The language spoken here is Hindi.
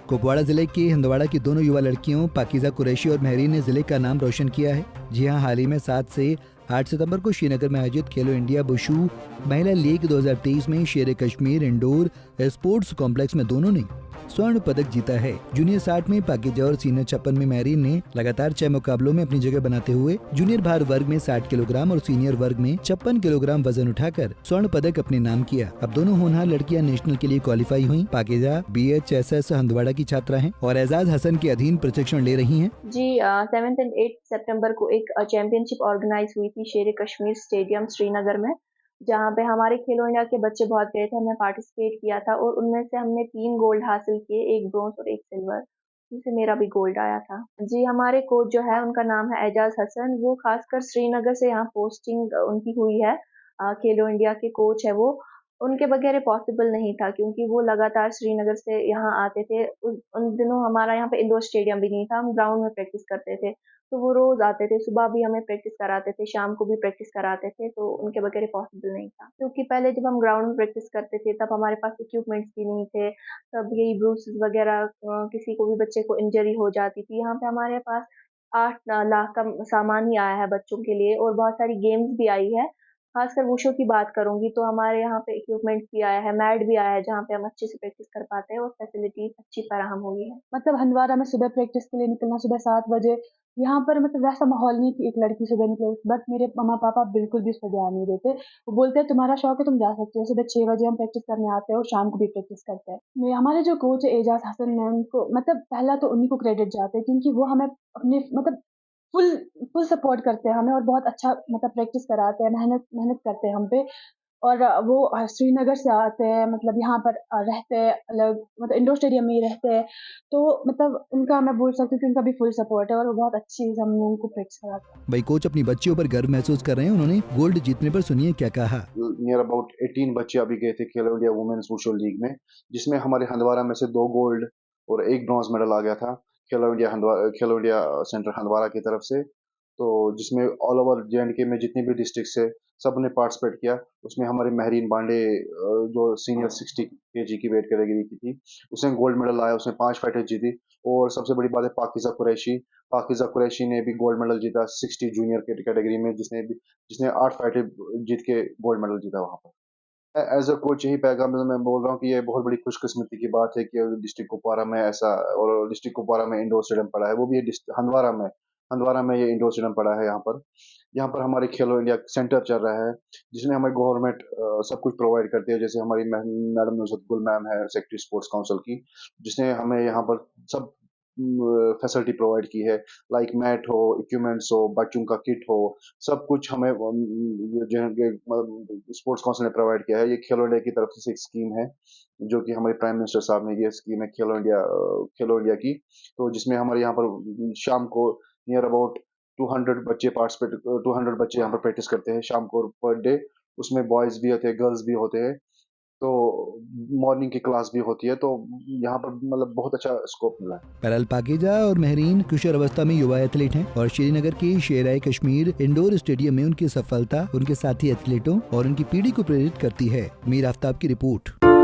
कुपवाड़ा जिले के हंदवाड़ा की दोनों युवा लड़कियों पाकिजा कुरैशी और महरीन ने जिले का नाम रोशन किया है। जी हां, हाल ही में 7 से 8 सितंबर को श्रीनगर में आयोजित खेलो इंडिया बुशू महिला लीग 2023 में शेर कश्मीर इंडोर स्पोर्ट्स कॉम्प्लेक्स में दोनों ने स्वर्ण पदक जीता है। जूनियर 60 में पाकिजा और सीनियर 56 में महरीन ने लगातार 6 मुकाबलों में अपनी जगह बनाते हुए जूनियर भार वर्ग में 60 किलोग्राम और सीनियर वर्ग में 56 किलोग्राम वजन उठाकर स्वर्ण पदक अपने नाम किया। अब दोनों होनहार लड़कियां नेशनल के लिए क्वालिफाई हुई। पाकिजा BHSS हंदवाड़ा की छात्रा हैं और एजाज हसन के अधीन प्रशिक्षण ले रही हैं। जी 7 और 8 सितंबर को एक चैंपियनशिप ऑर्गेनाइज हुई थी शेर कश्मीर स्टेडियम श्रीनगर में, जहाँ पे हमारे खेलो इंडिया के बच्चे बहुत गए थे। हमने पार्टिसिपेट किया था और उनमें से हमने 3 गोल्ड हासिल किए, 1 ब्रोंज और 1 सिल्वर, जिससे मेरा भी गोल्ड आया था। जी हमारे कोच जो है उनका नाम है एजाज हसन, वो खासकर श्रीनगर से यहाँ पोस्टिंग उनकी हुई है। खेलो इंडिया के कोच है वो, उनके बगैर पॉसिबल नहीं था क्योंकि वो लगातार श्रीनगर से यहाँ आते थे। उन दिनों हमारा यहाँ पे इंडोर स्टेडियम भी नहीं था, हम ग्राउंड में प्रैक्टिस करते थे, तो वो रोज आते थे, सुबह भी हमें प्रैक्टिस कराते थे, शाम को भी प्रैक्टिस कराते थे, तो उनके बगैर पॉसिबल नहीं था। क्योंकि पहले जब हम ग्राउंड में प्रैक्टिस करते थे तब हमारे पास इक्विपमेंट्स भी नहीं थे, तब यही ब्रूसेस वगैरह, किसी को भी बच्चे को इंजरी हो जाती थी। यहाँ पे हमारे पास 8 लाख का सामान ही आया है बच्चों के लिए और बहुत सारी गेम्स भी आई है। खासकर वुशु की बात करूंगी तो हमारे यहाँ पे इक्विपमेंट भी आया है, मैट भी आया है, जहाँ पे हम अच्छे से प्रैक्टिस कर पाते हैं और फैसिलिटीज अच्छी फराहम हुई है। मतलब हंदवाड़ा में सुबह प्रैक्टिस के लिए निकलना सुबह 7 बजे, यहाँ पर मतलब वैसा माहौल नहीं कि एक लड़की सुबह निकले, बट मेरे मम्मा पापा बिल्कुल भी इस पर ध्यान नहीं देते। वो बोलते हैं तुम्हारा शौक है तुम जा सकते हो। सुबह 6 बजे हम प्रैक्टिस करने आते हैं और शाम को भी प्रैक्टिस करते हैं। हमारे जो कोच है एजाज हसन है, उनको मतलब पहला तो उन्हीं को क्रेडिट जाते हैं क्योंकि वो हमें अपने मतलब फुल फुल सपोर्ट करते हैं हमें और बहुत अच्छा मतलब प्रैक्टिस कराते हैं, मेहनत करते हैं हम पे। और वो श्रीनगर से आते हैं, मतलब यहाँ पर रहते हैं अलग, मतलब इंडोर स्टेडियम में ही रहते हैं, तो मतलब उनका मैं बोल सकती हूँ कि उनका भी फुल सपोर्ट है और वो बहुत अच्छी हम लोगों को प्रैक्टिस कराते हैं। भाई कोच अपनी बच्चियों पर गर्व महसूस कर रहे हैं। उन्होंने गोल्ड जीतने पर सुनिए क्या कहा। नियर अबाउट 18 बच्चे अभी गए थे खेलो इंडिया वुमेन्स वुशु लीग में, जिसमें हमारे हंदवाड़ा में से 2 गोल्ड और 1 ब्रॉन्ज मेडल आ गया था खेलो इंडिया सेंटर हंदवाड़ा की तरफ से। तो जिसमें ऑल ओवर JNK में जितनी भी डिस्ट्रिक्ट से सब ने पार्टिसिपेट किया। उसमें हमारी महरीन बांडे जो सीनियर 60 kg की वेट कैटेगरी की थी, उसने गोल्ड मेडल लाया, उसने 5 फाइटें जीती। और सबसे बड़ी बात है पाकिजा कुरैशी ने भी गोल्ड मेडल जीता 60 जूनियर कैटेगरी में, जिसने 8 फाइटें जीत के गोल्ड मेडल जीता वहां पर। एज अ कोच यही पैगाम मैं बोल रहा हूँ कि ये बहुत बड़ी खुशकिस्मती की बात है कि डिस्ट्रिक्ट कुपवाड़ा में ऐसा, और डिस्ट्रिक्ट कुपवाड़ा में इंडोर स्टेडियम पड़ा है, वो भी हंदवाड़ा में ये इंडोर स्टेडियम पड़ा है। यहाँ पर हमारे खेलो इंडिया सेंटर चल रहा है, जिसमें हमें गवर्नमेंट सब कुछ प्रोवाइड करती है। जैसे हमारी मैडम नुसरत गुल मैम है सेक्रेटरी स्पोर्ट्स काउंसिल की, जिसने हमें यहाँ पर सब फैसिलिटी प्रोवाइड की है, लाइक मैट हो, इक्विपमेंट्स हो, बच्चों का किट हो, सब कुछ हमें स्पोर्ट्स काउंसिल ने प्रोवाइड किया है। ये खेलो इंडिया की तरफ से एक स्कीम है, जो कि हमारे प्राइम मिनिस्टर साहब ने, ये स्कीम है खेलो इंडिया की, तो जिसमें हमारे यहाँ पर शाम को नियर अबाउट 200 बच्चे यहाँ पर प्रैक्टिस करते हैं शाम को पर डे। उसमें बॉयज भी होते हैं, गर्ल्स भी होते हैं, तो मॉर्निंग की क्लास भी होती है। तो यहाँ पर मतलब बहुत अच्छा स्कोप मिला है। पैरल पाकिजा और महरीन किशोर अवस्था में युवा एथलीट हैं और श्रीनगर के शेर कश्मीर इंडोर स्टेडियम में उनकी सफलता उनके साथी एथलीटों और उनकी पीढ़ी को प्रेरित करती है। मीर आफ्ताब की रिपोर्ट।